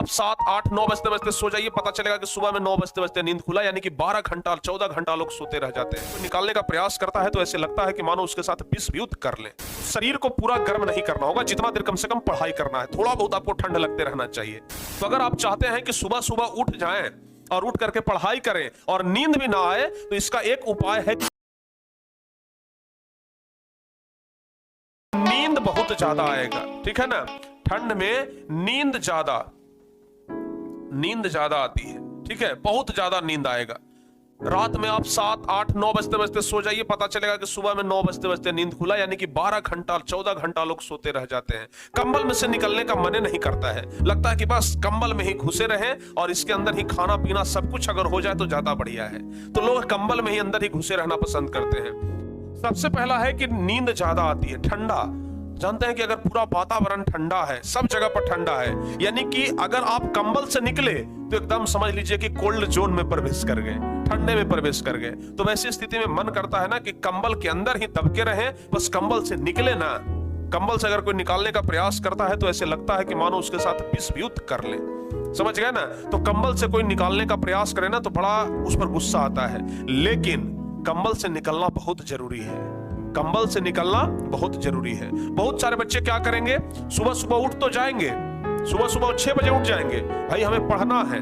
अब 7, 8, 9 बजते बजते सो जाइए, पता चलेगा कि सुबह में 9 बजते बजते नींद खुला, यानी कि 12 घंटा 14 घंटा लोग सोते रह जाते हैं। तो निकालने का प्रयास करता है तो ऐसे लगता है कि मानो उसके साथ विश्व युद्ध कर ले। शरीर को पूरा गर्म नहीं करना होगा, जितना देर कम से कम पढ़ाई करना है, थोड़ा बहुत आपको ठंड लगते रहना चाहिए। तो अगर आप चाहते हैं कि सुबह सुबह उठ जाएं और उठ करके पढ़ाई करें और नींद भी ना आए, तो इसका एक उपाय है, नींद बहुत ज्यादा आएगा। ठीक है ना, ठंड में नींद ज्यादा आती है। ठीक है, बहुत ज्यादा नींद आएगा। रात में आप 7, 8, 9 बजते बजते सो जाइए, पता चलेगा कि सुबह में 9 बजते बजते नींद खुला, यानी कि 12 घंटा 14 घंटा लोग सोते रह जाते हैं। कंबल में से निकलने का मन नहीं करता है, लगता है कि बस कंबल में ही घुसे रहें और इसके अंदर ही खाना पीना सब कुछ अगर हो जाए तो ज्यादा बढ़िया है। तो लोग कंबल में ही अंदर ही घुसे रहना पसंद करते हैं। सबसे पहला है कि नींद ज्यादा आती है। ठंडा, जानते हैं कि अगर पूरा वातावरण ठंडा है, सब जगह पर ठंडा है, यानी कि अगर आप कंबल से निकले तो एकदम समझ लीजिए कि कोल्ड जोन में प्रवेश कर गए, ठंडे में प्रवेश कर गए। तो वैसी स्थिति में मन करता है ना कि कंबल के अंदर ही दबके रहें, बस कंबल से निकले ना। कंबल से अगर कोई निकालने का प्रयास करता है तो ऐसे लगता है कि मानो उसके साथ विश्व युद्ध कर ले। समझ गए ना? तो कंबल से कोई निकालने का प्रयास करे ना तो बड़ा उस पर गुस्सा आता है, लेकिन कंबल से निकलना बहुत जरूरी है। कंबल से निकलना बहुत जरूरी है। बहुत सारे बच्चे क्या करेंगे, सुबह सुबह उठ तो जाएंगे, सुबह सुबह 6 बजे उठ जाएंगे, भाई हमें पढ़ना है,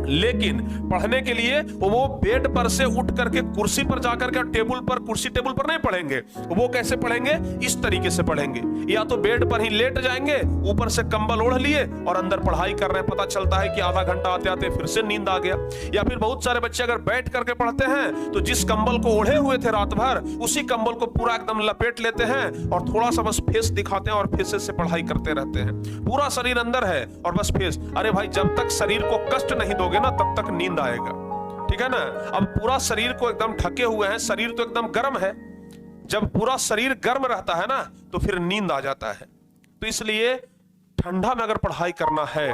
लेकिन पढ़ने के लिए वो बेड पर से उठ करके कुर्सी पर जाकर के टेबल पर, कुर्सी टेबल पर नहीं पढ़ेंगे। वो कैसे पढ़ेंगे? इस तरीके से पढ़ेंगे, या तो बेड पर ही लेट जाएंगे, ऊपर से कंबल ओढ़ लिए और अंदर पढ़ाई कर रहे हैं। पता चलता है कि आधा घंटा आते आते फिर से नींद आ गया। या फिर बहुत सारे बच्चे अगर बैठ करके पढ़ते हैं तो जिस कंबल को ओढ़े हुए थे रात भर, उसी कंबल को पूरा एकदम लपेट लेते हैं और थोड़ा सा बस फेस दिखाते हैं और फेस से पढ़ाई करते रहते हैं। पूरा शरीर अंदर है और बस फेस। अरे भाई, जब तक शरीर को कष्ट नहीं दोगे ना तब तक नींद आएगा। ठीक है ना? अब पूरा शरीर को एकदम ढके हुए हैं, शरीर तो एकदम गर्म है। जब पूरा शरीर गर्म रहता है ना तो फिर नींद आ जाता है। तो इसलिए ठंडा में अगर पढ़ाई करना है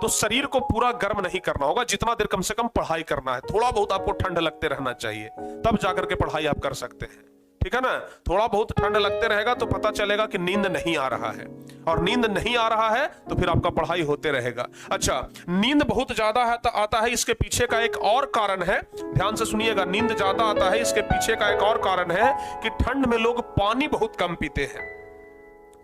तो शरीर को पूरा गर्म नहीं करना होगा, जितना देर कम से कम पढ़ाई करना है, थोड़ा बहुत आपको ठंड लगते रहना चाहिए, तब जाकर के पढ़ाई आप कर सकते हैं। ठीक है ना? थोड़ा बहुत ठंड लगते रहेगा तो पता चलेगा कि नींद नहीं आ रहा है, और नींद नहीं आ रहा है तो फिर आपका पढ़ाई होते रहेगा। अच्छा, नींद बहुत ज्यादा आता है, इसके पीछे का एक और कारण है, ध्यान से सुनिएगा। नींद ज्यादा आता है, इसके पीछे का एक और कारण है कि ठंड में लोग पानी बहुत कम पीते हैं,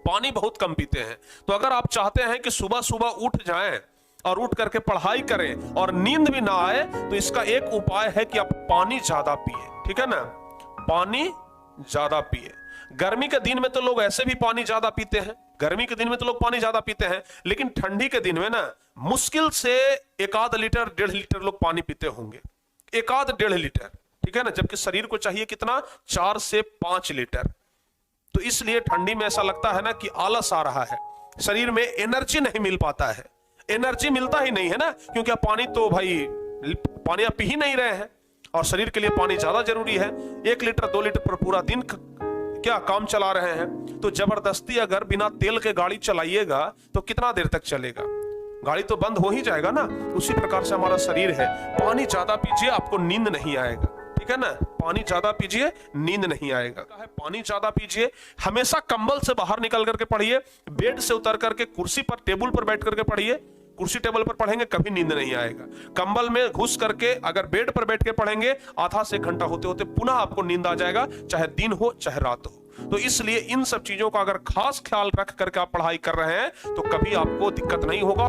पानी बहुत कम पीते हैं। तो अगर आप चाहते हैं कि सुबह सुबह उठ जाएं और उठ करके पढ़ाई करें और नींद भी ना आए, तो इसका एक उपाय है कि आप पानी ज्यादा पिए। ठीक है ना? पानी ज्यादा पिए। गर्मी के दिन में तो लोग ऐसे भी पानी ज्यादा पीते हैं, गर्मी के दिन में तो लोग पानी ज्यादा पीते हैं, लेकिन ठंडी के दिन में ना मुश्किल से 1 लीटर 1.5 लीटर लोग पानी पीते होंगे, 1-1.5 लीटर। ठीक है ना? जबकि शरीर को चाहिए कितना? 4 से 5 लीटर। तो इसलिए ठंडी में ऐसा लगता है ना कि आलस आ रहा है, शरीर में एनर्जी नहीं मिल पाता है, एनर्जी मिलता ही नहीं है ना, क्योंकि आप पानी तो भाई पानी आप पी ही नहीं रहे हैं, और शरीर के लिए पानी ज्यादा जरूरी है। 1 लीटर 2 लीटर पर पूरा दिन क्या काम चला रहे हैं, तो जबरदस्ती अगर बिना तेल के गाड़ी चलाइएगा तो कितना देर तक चलेगा? गाड़ी तो बंद हो ही जाएगा ना। उसी प्रकार से हमारा शरीर है। पानी ज्यादा पीजिए, आपको नींद नहीं आएगा। ठीक है ना? पानी ज्यादा पीजिए, नींद नहीं आएगा। पानी ज्यादा पीजिए, हमेशा कंबल से बाहर निकल करके पढ़िए, बेड से उतर करके कुर्सी पर टेबल पर बैठ करके पढ़िए। कुर्सी टेबल पर पढ़ेंगे कभी नींद नहीं आएगा। कंबल में घुस करके अगर बेड पर बैठ के पढ़ेंगे, आधा से 1 घंटा होते होते पुनः आपको नींद आ जाएगा, चाहे दिन हो चाहे रात हो। तो इसलिए इन सब चीजों का अगर खास ख्याल रख करके आप पढ़ाई कर रहे हैं तो कभी आपको दिक्कत नहीं होगा।